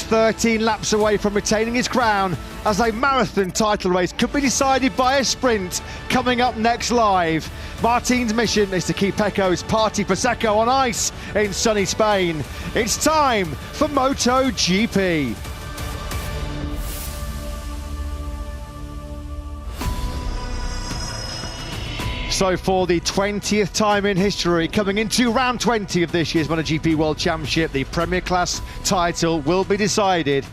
13 laps away from retaining his crown, as a marathon title race could be decided by a sprint coming up next live. Martin's mission is to keep Pecco's Party Prosecco on ice in sunny Spain. It's time for MotoGP. So for the 20th time in history, coming into round 20 of this year's MotoGP World Championship, the Premier Class title will be decided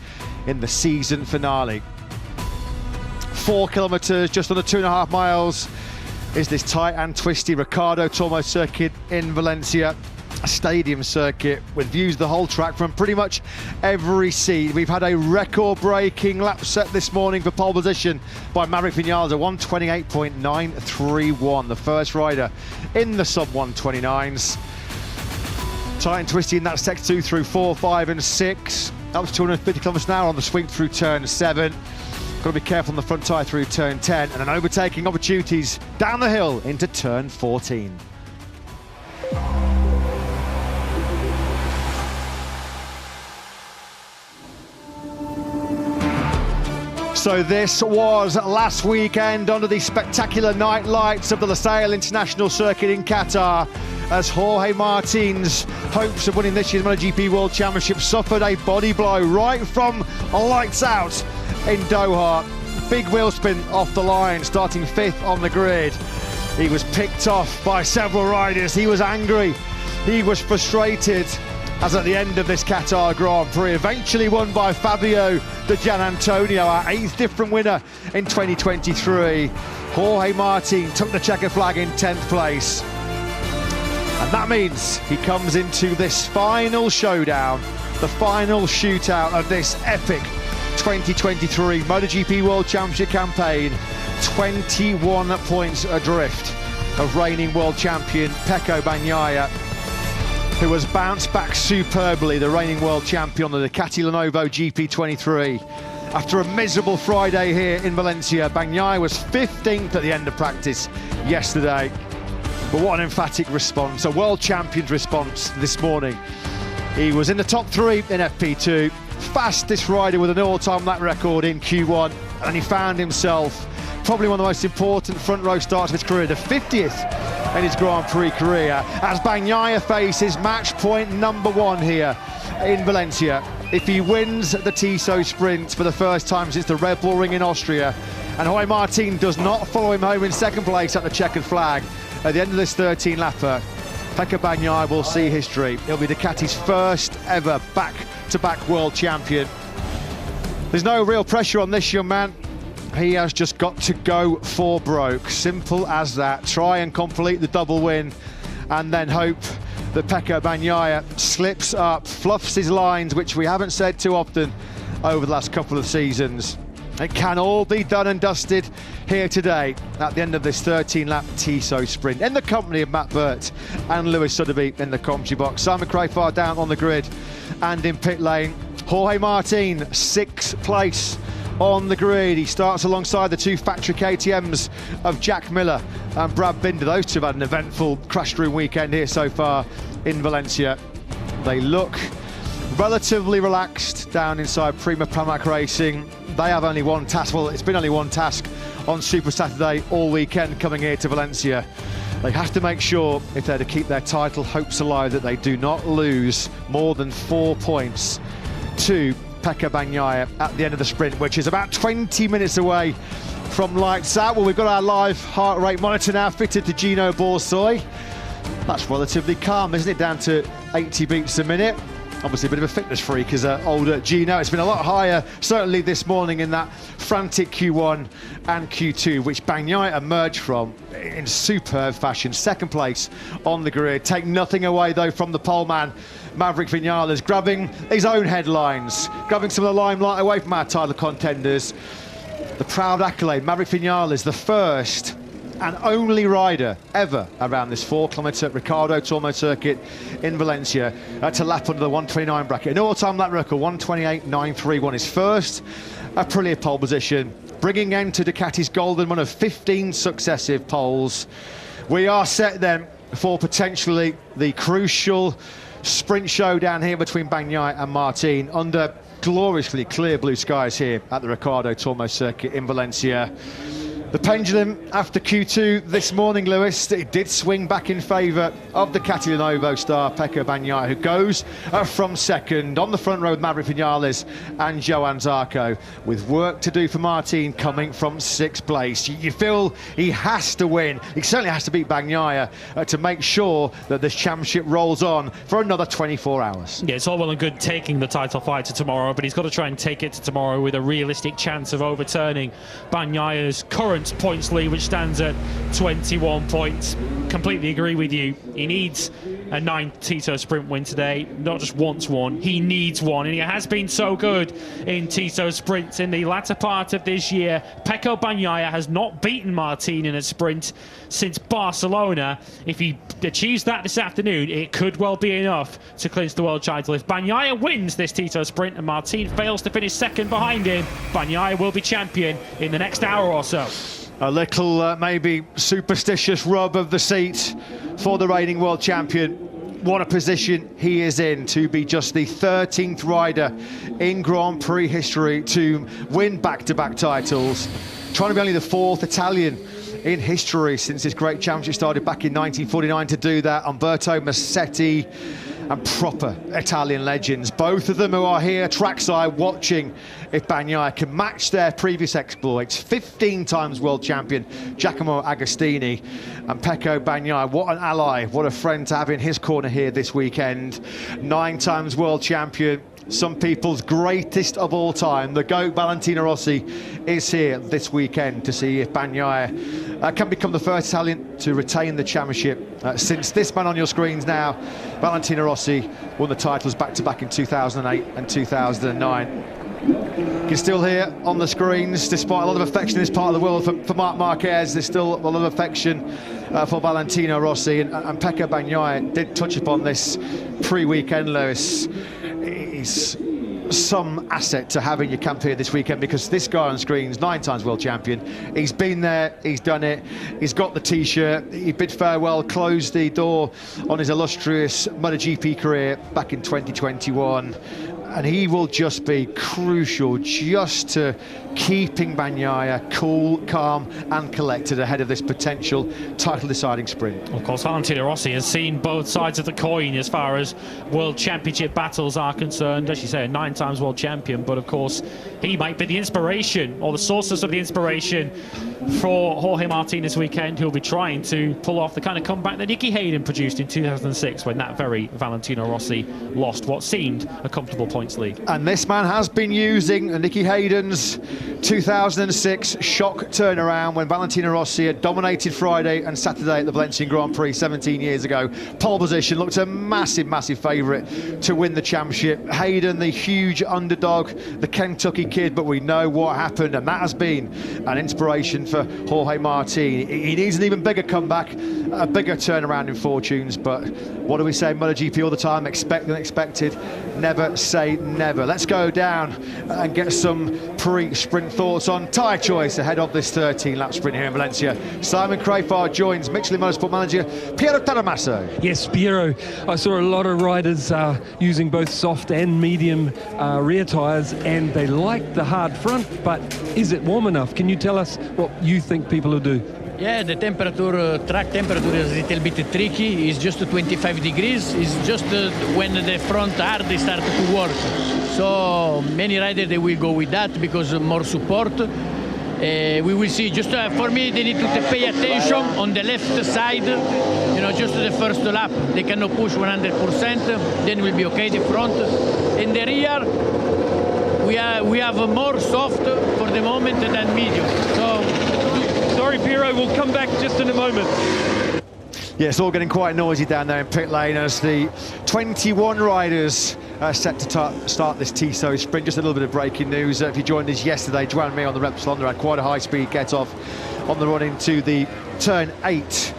in the season finale. 4 kilometres, just under 2.5 miles, is this tight and twisty Ricardo Tormo circuit in Valencia. A stadium circuit with views of the whole track from pretty much every seat. We've had a record-breaking lap set this morning for pole position by Maverick Vinales, a 128.931, the first rider in the sub-129s. Tight and twisty in that sector 2 through 4, 5 and 6. Up to 250 kilometres an hour on the swing through turn 7. Got to be careful on the front tyre through turn 10, and an overtaking opportunities down the hill into turn 14. So this was last weekend under the spectacular night lights of the Losail International Circuit in Qatar, as Jorge Martin's hopes of winning this year's MotoGP World Championship suffered a body blow right from lights out in Doha. Big wheel spin off the line, starting 5th on the grid. He was picked off by several riders. He was angry, he was frustrated, as at the end of this Qatar Grand Prix, eventually won by Fabio Di Gianantonio, our 8th different winner in 2023. Jorge Martin took the checkered flag in 10th place. And that means he comes into this final showdown, the final shootout of this epic 2023 MotoGP World Championship campaign, 21 points adrift of reigning world champion Pecco Bagnaia, who has bounced back superbly, the reigning world champion on the Ducati Lenovo GP23. After a miserable Friday here in Valencia, Bagnaia was 15th at the end of practice yesterday. But what an emphatic response, a world champion's response this morning. He was in the top 3 in FP2, fastest rider with an all-time lap record in Q1, and he found himself probably one of the most important front row starts of his career, the 50th in his Grand Prix career, as Bagnaia faces match point number 1 here in Valencia. If he wins the Tissot Sprint for the first time since the Red Bull Ring in Austria, and Jorge Martin does not follow him home in second place at the checkered flag at the end of this 13-lapper, Pecco Bagnaia will see history. He'll be Ducati's first ever back-to-back world champion. There's no real pressure on this young man. He has just got to go for broke, simple as that. Try and complete the double win, and then hope that Pecco Bagnaia slips up, fluffs his lines, which we haven't said too often over the last couple of seasons. It can all be done and dusted here today at the end of this 13-lap Tissot Sprint, in the company of Matt Burt and Lewis Sotheby in the commentary box. Simon Crafar down on the grid and in pit lane. Jorge Martin, 6th place on the grid. He starts alongside the 2 factory KTMs of Jack Miller and Brad Binder. Those two have had an eventful crash room weekend here so far in Valencia. They look relatively relaxed down inside Prima Pramac Racing. They have only one task, well, it's been only one task on Super Saturday all weekend coming here to Valencia. They have to make sure, if they're to keep their title hopes alive, that they do not lose more than 4 points to Pecco Bagnaia at the end of the sprint, which is about 20 minutes away from lights out. Well, we've got our live heart rate monitor now fitted to Gino Borsoi. That's relatively calm, isn't it? Down to 80 beats a minute. Obviously a bit of a fitness freak as older Gino. It's been a lot higher, certainly this morning, in that frantic Q1 and Q2, which Bagnaia emerged from in superb fashion. 2nd place on the grid. Take nothing away, though, from the pole man, Maverick Vinales, grabbing his own headlines, grabbing some of the limelight away from our title contenders. The proud accolade, Maverick Vinales, the first and only rider ever around this 4-kilometre Ricardo Tormo circuit in Valencia to lap under the 129 bracket. An all-time lap record, 128.931. His first Aprilia pole position, bringing end to Ducati's golden run of 15 successive poles. We are set then for potentially the crucial sprint showdown here between Bagnaia and Martin under gloriously clear blue skies here at the Ricardo Tormo circuit in Valencia. The pendulum after Q2 this morning, Lewis, it did swing back in favour of the Catalanovo star Pecco Bagnaia, who goes from second on the front row with Maverick Vinales and Johann Zarco, with work to do for Martin coming from 6th place. You feel he has to win. He certainly has to beat Bagnaia to make sure that this championship rolls on for another 24 hours. Yeah, it's all well and good taking the title fight to tomorrow, but he's got to try and take it to tomorrow with a realistic chance of overturning Bagnaia's current points lead, which stands at 21 points. Completely agree with you. He needs a 9th Tito Sprint win today. Not just wants one, he needs one, and he has been so good in Tito Sprints in the latter part of this year. Pecco Bagnaia has not beaten Martin in a sprint since Barcelona. If he achieves that this afternoon, it could well be enough to clinch the world title. If Bagnaia wins this Tito Sprint and Martin fails to finish second behind him, Bagnaia will be champion in the next hour or so. A little maybe superstitious rub of the seat for the reigning world champion. What a position he is in to be just the 13th rider in Grand Prix history to win back-to-back titles. Trying to be only the 4th Italian in history since this great championship started back in 1949 to do that. Umberto Massetti and proper Italian legends, both of them who are here trackside watching if Bagnaia can match their previous exploits. 15 times world champion Giacomo Agostini, and Pecco Bagnaia, what an ally, what a friend to have in his corner here this weekend. 9 times world champion, some people's greatest of all time. The GOAT Valentino Rossi is here this weekend to see if Bagnaia can become the first Italian to retain the championship since this man on your screens now, Valentino Rossi, won the titles back-to-back in 2008 and 2009. You can still hear on the screens, despite a lot of affection in this part of the world for Marc Marquez, there's still a lot of affection for Valentino Rossi, and Pecco Bagnaia did touch upon this pre-weekend, Lewis. He's some asset to have in your camp here this weekend, because this guy on screens, 9 times world champion, he's been there, he's done it, he's got the t-shirt, he bid farewell, closed the door on his illustrious MotoGP career back in 2021. And he will just be crucial just to keeping Bagnaia cool, calm and collected ahead of this potential title-deciding sprint. Of course, Valentino Rossi has seen both sides of the coin as far as World Championship battles are concerned. As you say, a 9 times world champion, but of course, he might be the inspiration, or the sources of the inspiration, for Jorge Martin this weekend, who'll be trying to pull off the kind of comeback that Nicky Hayden produced in 2006, when that very Valentino Rossi lost what seemed a comfortable points lead. And this man has been using Nicky Hayden's 2006 shock turnaround when Valentino Rossi had dominated Friday and Saturday at the Valencia Grand Prix 17 years ago. Pole position, looked a massive favourite to win the championship. Hayden, the huge underdog, the Kentucky kid, but we know what happened, and that has been an inspiration for Jorge Martin. He needs an even bigger comeback, a bigger turnaround in fortunes, but what do we say in MotoGP all the time? Expect the unexpected, never say never. Let's go down and get some pre-sprint thoughts on tyre choice ahead of this 13-lap sprint here in Valencia. Simon Crafard joins Michelin Motorsport manager Piero Taramasso. Yes, Piero, I saw a lot of riders using both soft and medium rear tyres, and they like the hard front, but is it warm enough? Can you tell us what you think people will do? Yeah, the temperature, track temperature is a little bit tricky. It's just 25 degrees. It's just when the front hard they start to work. So many riders, they will go with that because more support. We will see. Just for me, they need to pay attention on the left side. You know, just the first lap. They cannot push 100%. Then will be okay. The front. In the rear, we have more soft for the moment than medium. So. Sorry, Piero, we'll come back just in a moment. Yeah, it's all getting quite noisy down there in pit lane as the 21 riders set to start this Tito sprint. Just a little bit of breaking news. If you joined us yesterday, Joan Mir on the Repsol had quite a high-speed get-off on the run into the turn 8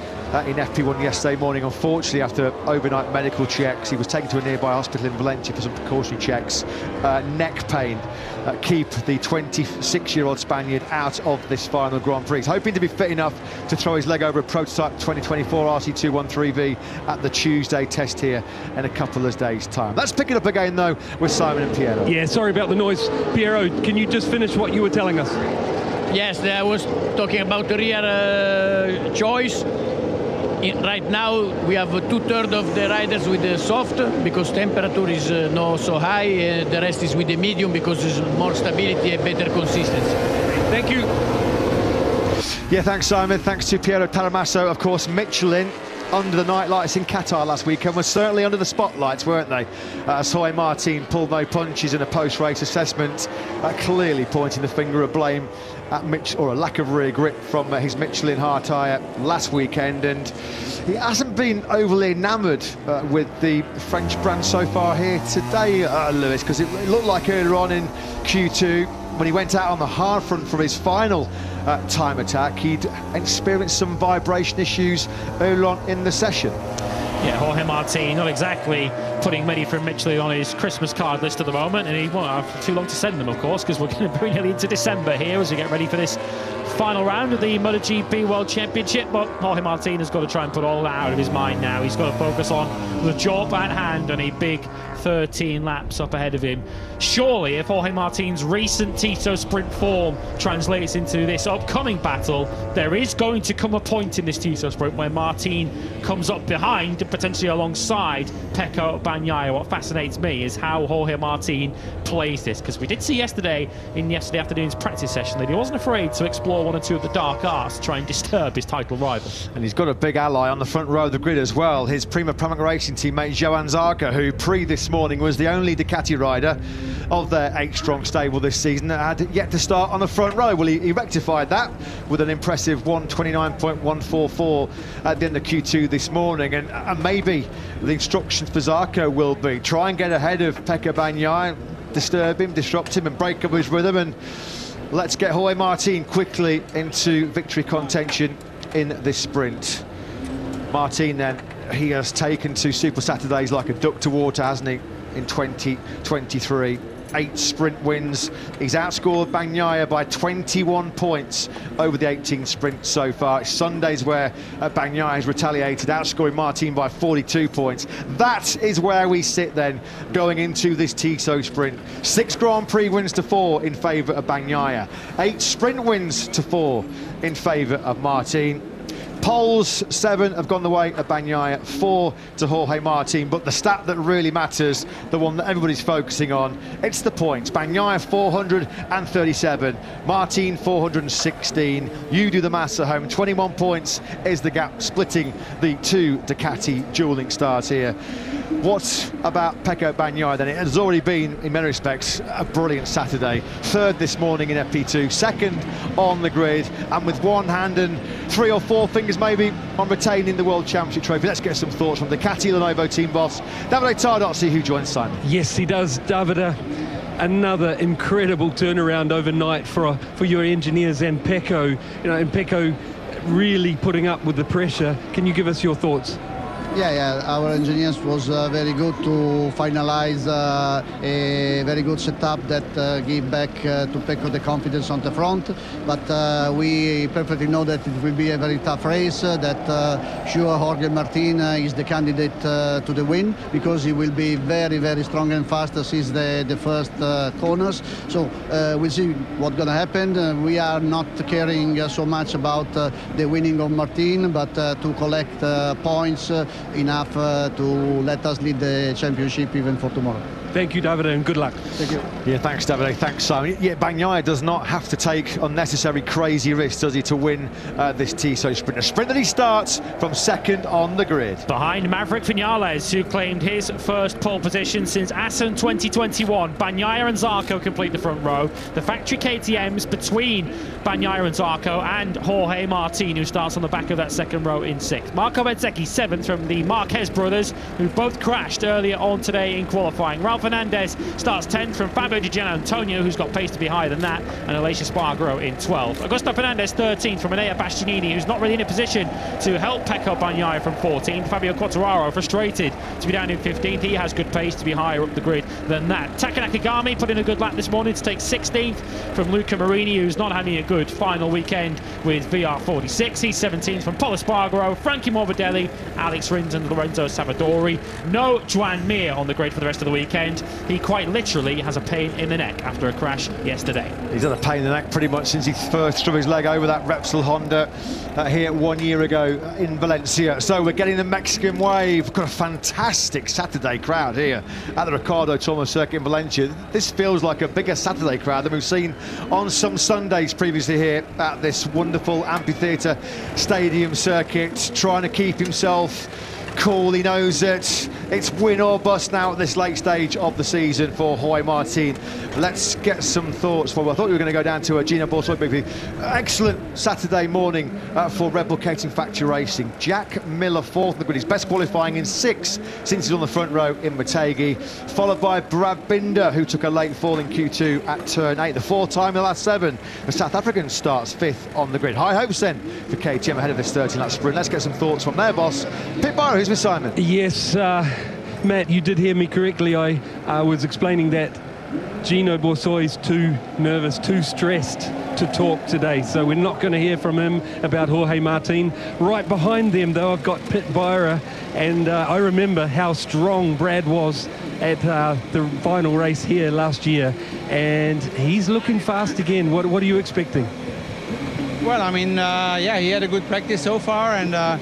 in FP1 yesterday morning. Unfortunately, after overnight medical checks, he was taken to a nearby hospital in Valencia for some precautionary checks. Neck pain keep the 26-year-old Spaniard out of this final Grand Prix. He's hoping to be fit enough to throw his leg over a prototype 2024 RC213V at the Tuesday test here in a couple of days' time. Let's pick it up again, though, with Simon and Piero. Yeah, sorry about the noise. Piero, can you just finish what you were telling us? Yes, I was talking about the rear choice. Right now we have 2/3 of the riders with the soft because temperature is not so high. The rest is with the medium because there's more stability and better consistency. Thank you. Yeah, thanks, Simon. Thanks to Piero Taramasso. Of course, Michelin under the night lights in Qatar last weekend was certainly under the spotlights, weren't they? As Jorge Martin pulled no punches in a post-race assessment, clearly pointing the finger of blame at or a lack of rear grip from his Michelin hard tyre last weekend, and he hasn't been overly enamoured with the French brand so far here today, Lewis, because it looked like earlier on in Q2 when he went out on the hard front for his final time attack, he'd experienced some vibration issues earlier on in the session. Yeah, Jorge Martin not exactly putting many from Michelin on his Christmas card list at the moment, and he won't have too long to send them, of course, because we're going to be nearly into December here as we get ready for this final round of the MotoGP World Championship. But Jorge Martin has got to try and put all that out of his mind now. He's got to focus on the job at hand and a big 13 laps up ahead of him. Surely, if Jorge Martin's recent Tito Sprint form translates into this upcoming battle, there is going to come a point in this Tito Sprint where Martin comes up behind and potentially alongside Pecco Bagnaia. What fascinates me is how Jorge Martin plays this, because we did see yesterday in yesterday afternoon's practice session that he wasn't afraid to explore one or two of the dark arts to try and disturb his title rival. And he's got a big ally on the front row of the grid as well, his Prima Pramac Racing teammate Johan Zarco, who this morning was the only Ducati rider of their 8-strong stable this season that had yet to start on the front row. Well, he rectified that with an impressive 1:29.144 at the end of Q2 this morning, and maybe the instructions for Zarco will be try and get ahead of Pecco Bagnaia, disturb him, disrupt him and break up his rhythm, and let's get Jorge Martin quickly into victory contention in this sprint. Martin then, he has taken to Super Saturdays like a duck to water, hasn't he, in 2023. 8 sprint wins. He's outscored Bagnaia by 21 points over the 18 sprints so far. It's Sundays where Bagnaia has retaliated, outscoring Martin by 42 points. That is where we sit then, going into this Tito sprint. 6 Grand Prix wins to 4 in favour of Bagnaia. 8 sprint wins to 4 in favour of Martin. Poles, 7 have gone the way of Bagnaia, 4 to Jorge Martin, but the stat that really matters, the one that everybody's focusing on, it's the points. Bagnaia 437, Martin 416. You do the maths at home. 21 points is the gap splitting the 2 Ducati dueling stars here. What about Pecco Bagnaia then? It has already been, in many respects, a brilliant Saturday. 3rd this morning in FP2, 2nd on the grid, and with one hand and 3 or 4 fingers maybe on retaining the World Championship trophy. Let's get some thoughts from Ducati Lenovo team boss Davide Tardozzi, who joins Simon. Yes, he does, Davide. Another incredible turnaround overnight for your engineers and Pecco. You know, and Pecco really putting up with the pressure. Can you give us your thoughts? Yeah, our engineers was very good to finalize a very good setup that give back to Pecco the confidence on the front. But we perfectly know that it will be a very tough race, that sure Jorge Martin is the candidate to the win, because he will be very, very strong and fast since the first corners. So we'll see what's going to happen. We are not caring so much about the winning of Martin, but to collect points enough to let us lead the championship even for tomorrow. Thank you, Davide, and good luck. Thank you. Yeah, thanks, Davide. Thanks, Simon. Yeah, Bagnaia does not have to take unnecessary crazy risks, does he, to win this Tito sprint? A sprint that he starts from 2nd on the grid. Behind Maverick Vinales, who claimed his first pole position since Assen 2021. Bagnaia and Zarco complete the front row. The factory KTMs between Bagnaia and Zarco, and Jorge Martin, who starts on the back of that 2nd row in 6th. Marco Bezzecchi 7th from the Marquez brothers, who both crashed earlier on today in qualifying. Ralph Fernandez starts 10th from Fabio Di Gianantonio, who's got pace to be higher than that, and Aleix Espargaro in 12th. Augusto Fernandez 13th from Enea Bastianini, who's not really in a position to help Pecco Bagnaia from 14th. Fabio Quartararo frustrated to be down in 15th. He has good pace to be higher up the grid than that. Taka Nakagami put in a good lap this morning to take 16th from Luca Marini, who's not having a good final weekend with VR46. He's 17th from Paul Espargaro, Frankie Morbidelli, Alex Rins and Lorenzo Savadori. No Joan Mir on the grid for the rest of the weekend. He quite literally has a pain in the neck after a crash yesterday. He's had a pain in the neck pretty much since he first threw his leg over that Repsol Honda here 1 year ago in Valencia. So we're getting the Mexican wave. We've got a fantastic Saturday crowd here at the Ricardo Tormo circuit in Valencia. This feels like a bigger Saturday crowd than we've seen on some Sundays previously here at this wonderful amphitheatre stadium circuit, trying to keep himself cool. He knows that it's win or bust now at this late stage of the season for Jorge Martin. Let's get some thoughts from. I thought we were going to go down to Gino Bortoli. Excellent Saturday morning for Replicating Factory Racing. Jack Miller fourth in the grid, his best qualifying in 6 since he's on the front row in Motegi, followed by Brad Binder, who took a late fall in Q2 at turn 8. The 4th time in the last 7. The South African starts 5th on the grid. High hopes then for KTM ahead of this 13-lap sprint. Let's get some thoughts from their boss, Pit Byron, who's with Simon. Yes, Matt, you did hear me correctly. I was explaining that Gino Borsoi's too nervous, too stressed to talk today, so we're not going to hear from him about Jorge Martin. Right behind them, though, I've got Pit Byra, and I remember how strong Brad was at the final race here last year, and he's looking fast again. What are you expecting? Well, I mean, yeah, he had a good practice so far, and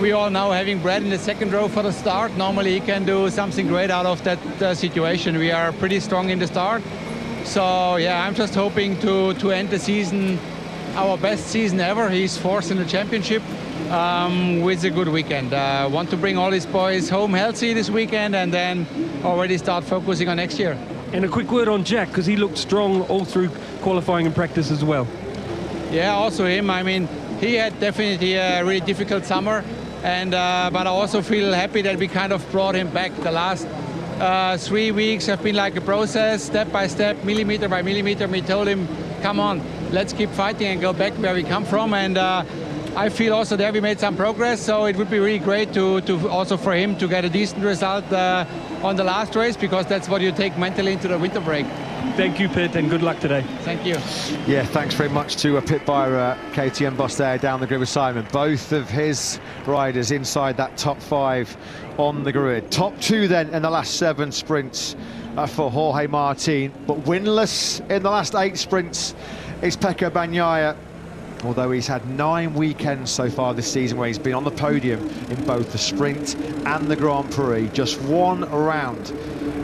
we all know having Brad in the second row for the start, normally he can do something great out of that situation. We are pretty strong in the start. So, yeah, I'm just hoping to end the season, our best season ever. He's 4th in the championship with a good weekend. Want to bring all these boys home healthy this weekend and then already start focusing on next year. And a quick word on Jack, because he looked strong all through qualifying and practice as well. Yeah, also him. I mean, he had definitely a really difficult summer. And but I also feel happy that we kind of brought him back. The last 3 weeks have been like a process, step by step, millimeter by millimeter. We told him, come on, let's keep fighting and go back where we come from. And I feel also there we made some progress. So it would be really great to also for him to get a decent result on the last race, because that's what you take mentally into the winter break. Thank you, Pit, and good luck today. Thank you. Yeah, thanks very much to Pit Byra, KTM boss there down the grid with Simon. Both of his riders inside that top 5 on the grid. Top 2 then in the last 7 sprints for Jorge Martin, but winless in the last 8 sprints is Pecco Bagnaia. Although he's had 9 weekends so far this season where he's been on the podium in both the sprint and the Grand Prix. Just 1 round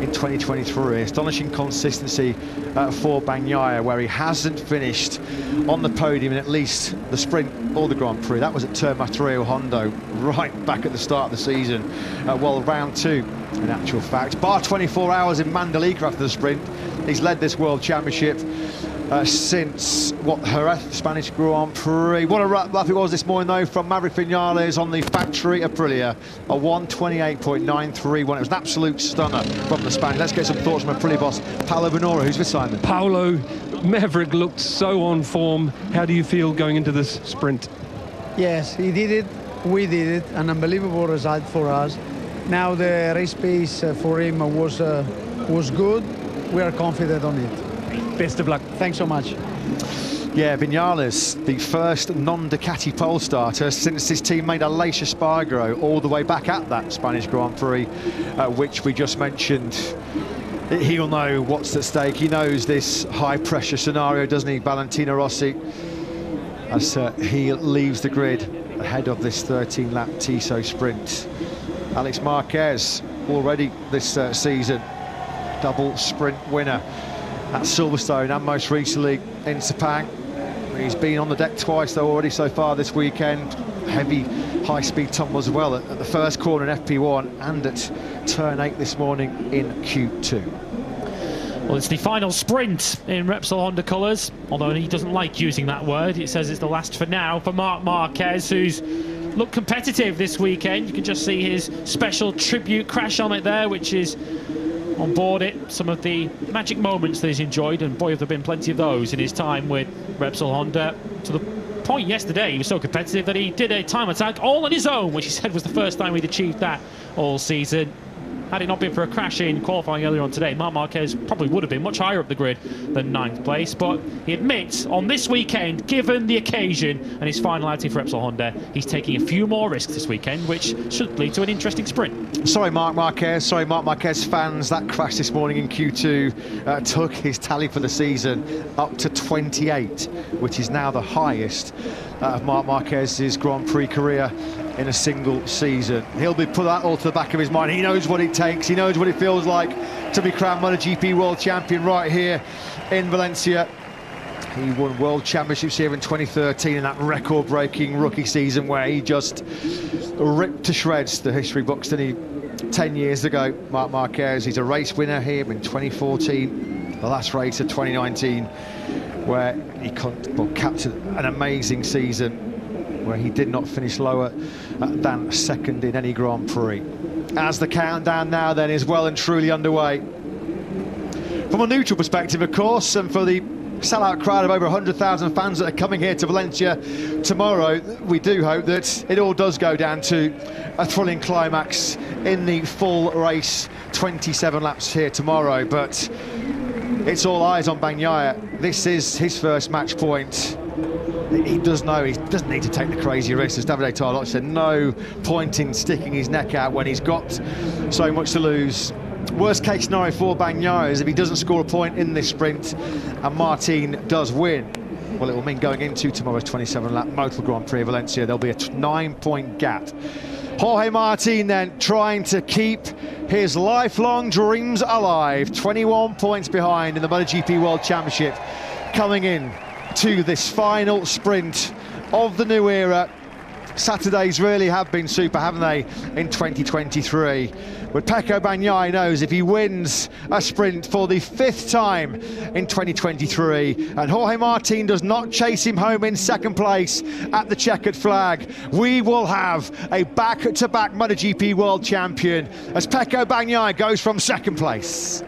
in 2023. Astonishing consistency for Bagnaia, where he hasn't finished on the podium in at least the sprint or the Grand Prix. That was at Termatreo Hondo, right back at the start of the season. Well, round 2, in actual fact. Bar 24 hours in Mandalika after the sprint. He's led this World Championship since Jerez, Spanish Grand Prix. What a lap it was this morning, though, from Maverick Vinales on the factory Aprilia. A 1:28.931. It was an absolute stunner from the Spanish. Let's get some thoughts from Aprilia boss Paolo Bonora, who's with Simon. Paolo, Maverick looked so on form. How do you feel going into this sprint? Yes, he did it. We did it. An unbelievable result for us. Now the race pace for him was good. We are confident on it. Best of luck. Thanks so much. Yeah, Vinales, the first non-Ducati pole starter since his teammate Aleix Espargaro, all the way back at that Spanish Grand Prix, which we just mentioned. He'll know what's at stake. He knows this high-pressure scenario, doesn't he, Valentino Rossi, as he leaves the grid ahead of this 13-lap Tissot sprint. Alex Marquez, already this season, double sprint winner at Silverstone and most recently in Sepang. He's been on the deck twice though already so far this weekend. Heavy high-speed tumble as well at the first corner in FP1 and at turn 8 this morning in Q2. Well, it's the final sprint in Repsol Honda colours, although he doesn't like using that word. It says it's the last for now for Marc Marquez, who's looked competitive this weekend. You can just see his special tribute crash helmet there, which is on board it, some of the magic moments that he's enjoyed, and boy have there been plenty of those in his time with Repsol Honda, to the point yesterday, he was so competitive that he did a time attack all on his own, which he said was the first time he'd achieved that all season. Had it not been for a crash in qualifying earlier on today, Marc Marquez probably would have been much higher up the grid than 9th place. But he admits on this weekend, given the occasion and his final outing for Repsol Honda, he's taking a few more risks this weekend, which should lead to an interesting sprint. Sorry, Marc Marquez fans. That crash this morning in Q2 took his tally for the season up to 28, which is now the highest of Marc Marquez's Grand Prix career in a single season. He'll be put that all to the back of his mind. He knows what it takes. He knows what it feels like to be crowned MotoGP World Champion right here in Valencia. He won World Championships here in 2013 in that record-breaking rookie season where he just ripped to shreds the history books, didn't he? 10 years ago, Marc Marquez. He's a race winner here in 2014, the last race of 2019, where he capped an amazing season where he did not finish lower than second in any Grand Prix. As the countdown now then is well and truly underway. From a neutral perspective, of course, and for the sellout crowd of over 100,000 fans that are coming here to Valencia tomorrow, we do hope that it all does go down to a thrilling climax in the full race, 27 laps here tomorrow. But it's all eyes on Bagnaia. This is his first match point. He does know he doesn't need to take the crazy risks. As Davide Tarlot said, no point in sticking his neck out when he's got so much to lose. Worst case scenario for Bagnaia is if he doesn't score a point in this sprint and Martin does win. Well, it will mean going into tomorrow's 27-lap Motor Grand Prix of Valencia, there'll be a 9-point gap. Jorge Martin then trying to keep his lifelong dreams alive. 21 points behind in the MotoGP World Championship, coming in to this final sprint of the new era. Saturdays really have been super, haven't they, in 2023? But Pecco Bagnaia knows if he wins a sprint for the 5th time in 2023 and Jorge Martin does not chase him home in second place at the checkered flag, we will have a back-to-back MotoGP World Champion as Pecco Bagnaia goes from second place.